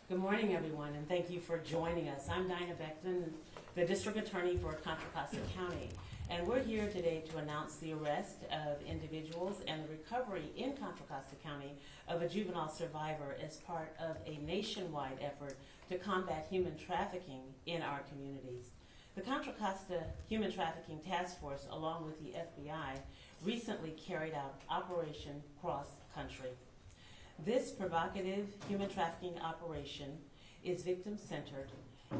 Good morning, everyone, and thank you for joining us. I'm Dinah Becton, the District Attorney for Contra Costa County, and we're here today to announce the arrest of individuals and the recovery in Contra Costa County of a juvenile survivor as part of a nationwide effort to combat human trafficking in our communities. The Contra Costa Human Trafficking Task Force, along with the FBI, recently carried out Operation Cross Country. This provocative human trafficking operation is victim-centered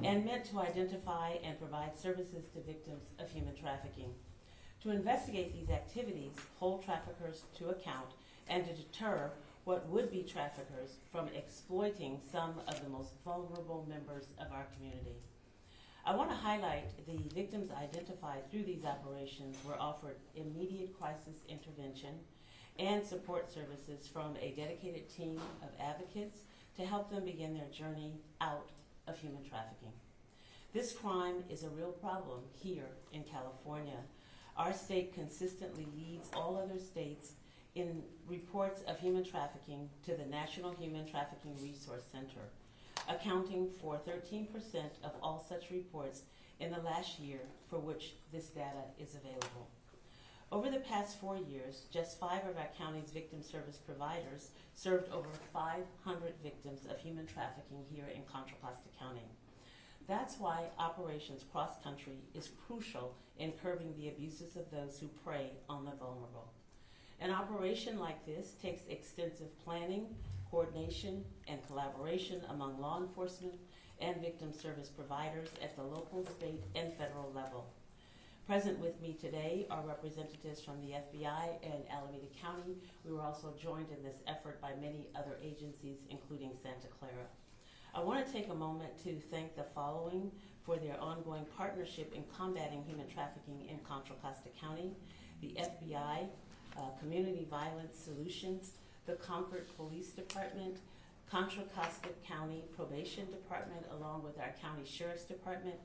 and meant to identify and provide services to victims of human trafficking, to investigate these activities, hold traffickers to account, and to deter what would-be traffickers from exploiting some of the most vulnerable members of our community. I want to highlight the victims identified through these operations were offered immediate crisis intervention and support services from a dedicated team of advocates to help them begin their journey out of human trafficking. This crime is a real problem here in California. Our state consistently leads all other states in reports of human trafficking to the National Human Trafficking Resource Center, accounting for 13% of all such reports in the last year for which this data is available. Over the past 4 years, just 5 of our county's victim service providers served over 500 victims of human trafficking here in Contra Costa County. That's why Operations Cross Country is crucial in curbing the abuses of those who prey on the vulnerable. An operation like this takes extensive planning, coordination, and collaboration among law enforcement and victim service providers at the local, state, and federal level. Present with me today are representatives from the FBI and Alameda County. We were also joined in this effort by many other agencies, including Santa Clara. I want to take a moment to thank the following for their ongoing partnership in combating human trafficking in Contra Costa County: the FBI, Community Violence Solutions, the Concord Police Department, Contra Costa County Probation Department, along with our County Sheriff's Department,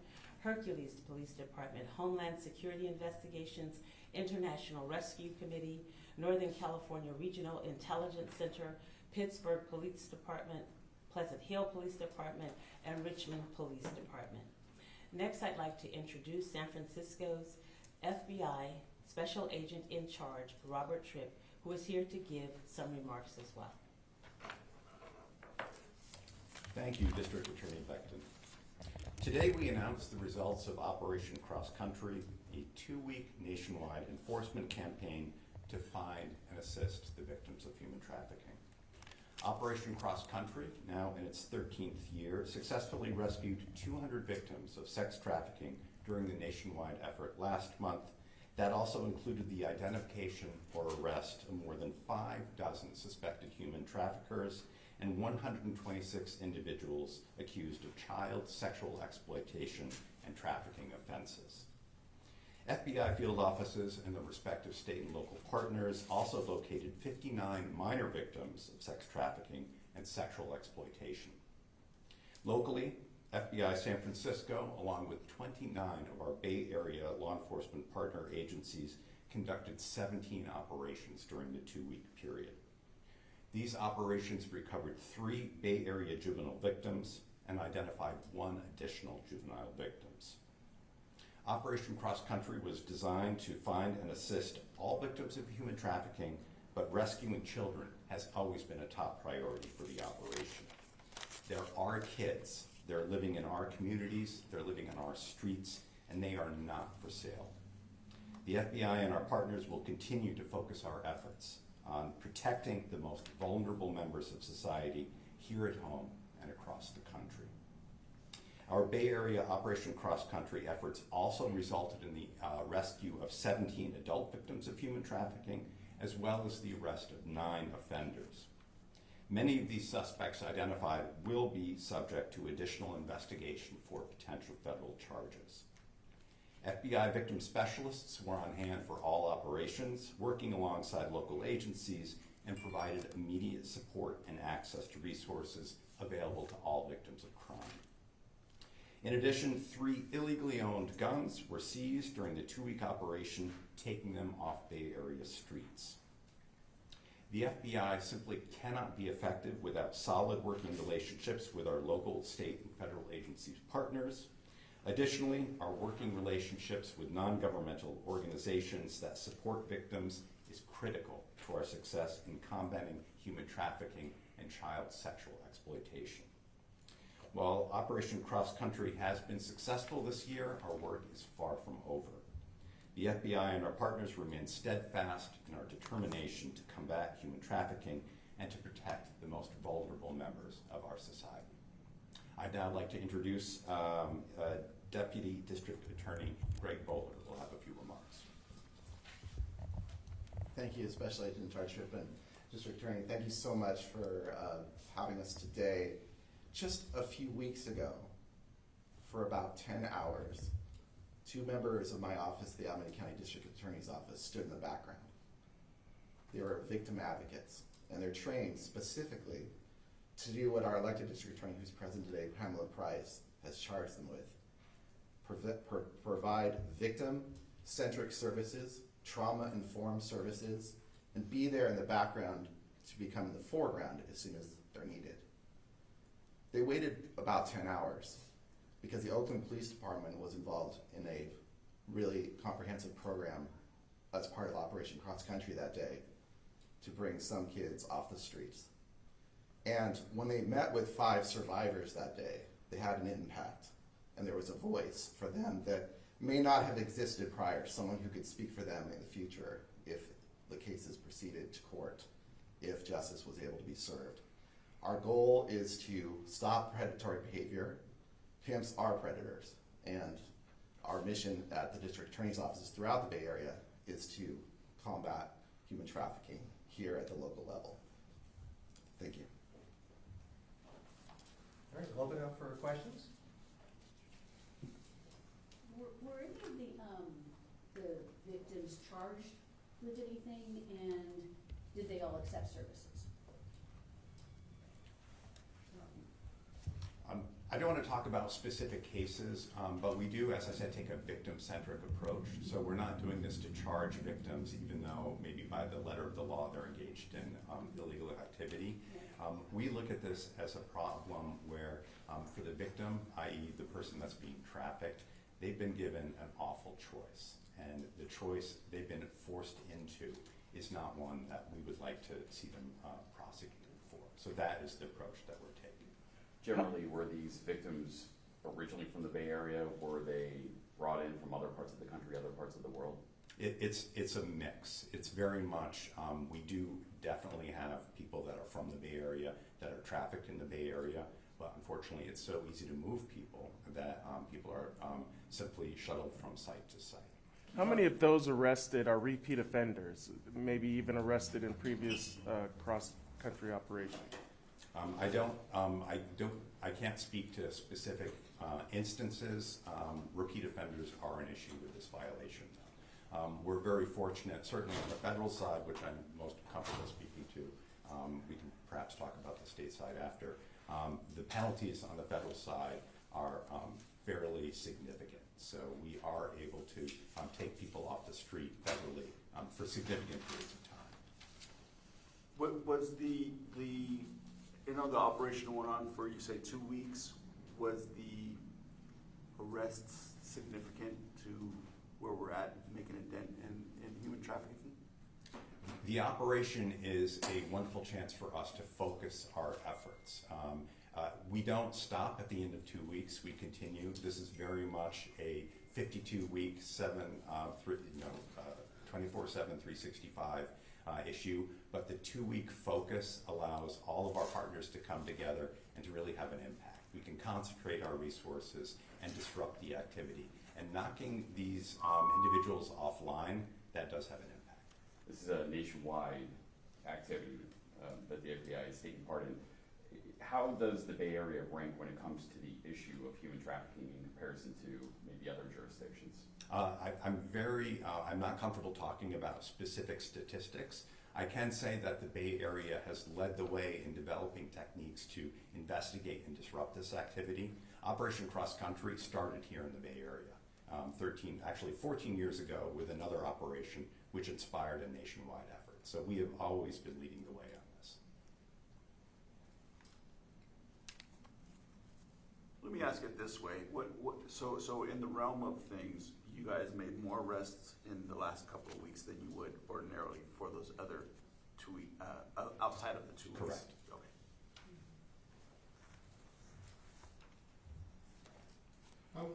Hercules Police Department, Homeland Security Investigations, International Rescue Committee, Northern California Regional Intelligence Center, Pittsburgh Police Department, Pleasant Hill Police Department, and Richmond Police Department. Next, I'd like to introduce San Francisco's FBI Special Agent in Charge, Robert Tripp, who is here to give some remarks as well. Thank you, District Attorney Becton. Today we announced the results of Operation Cross Country, a 2-week nationwide enforcement campaign to find and assist the victims of human trafficking. Operation Cross Country, now in its 13th year, successfully rescued 200 victims of sex trafficking during the nationwide effort last month. That also included the identification or arrest of more than 5 dozen suspected human traffickers and 126 individuals accused of child sexual exploitation and trafficking offenses. FBI field offices and the respective state and local partners also located 59 minor victims of sex trafficking and sexual exploitation. Locally, FBI San Francisco, along with 29 of our Bay Area law enforcement partner agencies, conducted 17 operations during the 2-week period. These operations recovered 3 Bay Area juvenile victims and identified 1 additional juvenile victims. Operation Cross Country was designed to find and assist all victims of human trafficking, but rescuing children has always been a top priority for the operation. There are kids. They're living in our communities, they're living on our streets, and they are not for sale. The FBI and our partners will continue to focus our efforts on protecting the most vulnerable members of society here at home and across the country. Our Bay Area Operation Cross Country efforts also resulted in the rescue of 17 adult victims of human trafficking, as well as the arrest of 9 offenders. Many of these suspects identified will be subject to additional investigation for potential federal charges. FBI victim specialists were on hand for all operations, working alongside local agencies, and provided immediate support and access to resources available to all victims of crime. In addition, 3 illegally owned guns were seized during the 2-week operation, taking them off Bay Area streets. The FBI simply cannot be effective without solid working relationships with our local, state, and federal agencies partners. Additionally, our working relationships with non-governmental organizations that support victims is critical to our success in combating human trafficking and child sexual exploitation. While Operation Cross Country has been successful this year, our work is far from over. The FBI and our partners remain steadfast in our determination to combat human trafficking and to protect the most vulnerable members of our society. I'd now like to introduce Deputy District Attorney Greg Bowler, who will have a few remarks. Thank you, Special Agent in Charge Tripp, District Attorney. Thank you so much for having us today. Just a few weeks ago, for about 10 hours, 2 members of my office, the Alameda County District Attorney's Office, stood in the background. They were victim advocates, and they're trained specifically to do what our elected district attorney, who's present today, Pamela Price, has charged them with. Provide victim-centric services, trauma-informed services, and be there in the background to become in the foreground as soon as they're needed. They waited about 10 hours because the Oakland Police Department was involved in a really comprehensive program as part of Operation Cross Country that day to bring some kids off the streets. And when they met with 5 survivors that day, they had an impact, and there was a voice for them that may not have existed prior, someone who could speak for them in the future if the cases proceeded to court, if justice was able to be served. Our goal is to stop predatory behavior. Pimps are predators, and our mission at the district attorney's offices throughout the Bay Area is to combat human trafficking here at the local level. Thank you. All right, we'll open it up for questions. Were any of the victims charged with anything, and did they all accept services? I don't want to talk about specific cases, but we do, as I said, take a victim-centric approach. So we're not doing this to charge victims, even though maybe by the letter of the law they're engaged in illegal activity. We look at this as a problem where for the victim, i.e. the person that's being trafficked, they've been given an awful choice. And the choice they've been forced into is not one that we would like to see them prosecuted for. So that is the approach that we're taking. Generally, were these victims originally from the Bay Area? Were they brought in from other parts of the country, other parts of the world? It's a mix. It's very much, we do definitely have people that are from the Bay Area that are trafficked in the Bay Area, but unfortunately it's so easy to move people that people are simply shuttled from site to site. How many of those arrested are repeat offenders, maybe even arrested in previous cross-country operations? I can't speak to specific instances. Repeat offenders are an issue with this violation. We're very fortunate, certainly on the federal side, which I'm most comfortable speaking to. We can perhaps talk about the state side after. The penalties on the federal side are fairly significant. So we are able to take people off the street federally for significant periods of time. What was the operation went on for, you say, 2 weeks. Was the arrest significant to where we're at, making a dent in human trafficking? The operation is a wonderful chance for us to focus our efforts. We don't stop at the end of 2 weeks. We continue. This is very much a 52-week, 24/7, 365 issue, but the 2-week focus allows all of our partners to come together and to really have an impact. We can concentrate our resources and disrupt the activity. And knocking these individuals offline, that does have an impact. This is a nationwide activity that the FBI is taking part in. How does the Bay Area rank when it comes to the issue of human trafficking in comparison to maybe other jurisdictions? I'm not comfortable talking about specific statistics. I can say that the Bay Area has led the way in developing techniques to investigate and disrupt this activity. Operation Cross Country started here in the Bay Area 14 years ago with another operation which inspired a nationwide effort. So we have always been leading the way on this. Let me ask it this way, so in the realm of things, you guys made more arrests in the last couple of weeks than you would ordinarily for those other 2 week, outside of the 2 weeks? Correct. Okay.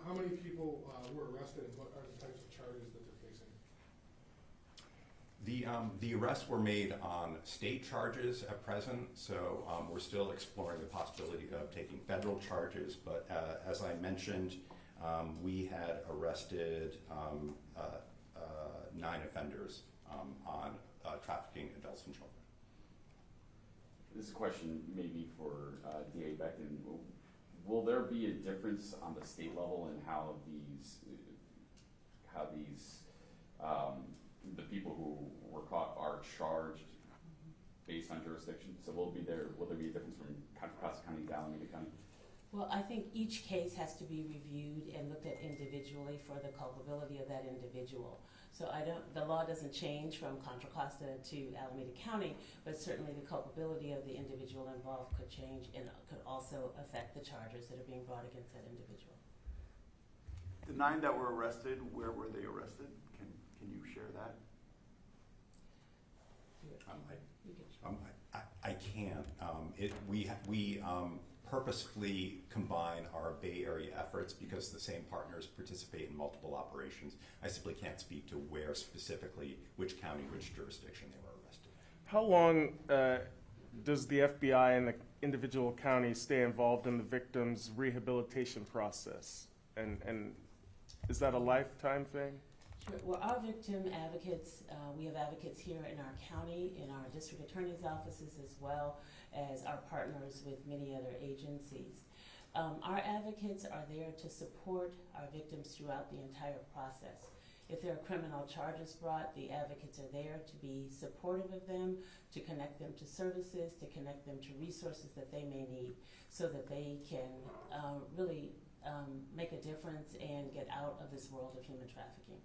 How many people were arrested and what are the types of charges that they're facing? The arrests were made on state charges at present, so we're still exploring the possibility of taking federal charges, but as I mentioned, we had arrested 9 offenders on trafficking adults and children. This is a question maybe for DA Becton. Will there be a difference on the state level in how these the people who were caught are charged based on jurisdiction? So will there be a difference from Costa County to Alameda County? Well, I think each case has to be reviewed and looked at individually for the culpability of that individual. So the law doesn't change from Contra Costa to Alameda County, but certainly the culpability of the individual involved could change and could also affect the charges that are being brought against that individual. The 9 that were arrested, where were they arrested? Can you share that? I can't. We purposefully combine our Bay Area efforts because the same partners participate in multiple operations. I simply can't speak to where specifically, which county, which jurisdiction they were arrested. How long does the FBI and the individual counties stay involved in the victim's rehabilitation process? And is that a lifetime thing? Sure. Well, our victim advocates, we have advocates here in our county, in our district attorney's offices, as well as our partners with many other agencies. Our advocates are there to support our victims throughout the entire process. If there are criminal charges brought, the advocates are there to be supportive of them, to connect them to services, to connect them to resources that they may need so that they can really make a difference and get out of this world of human trafficking.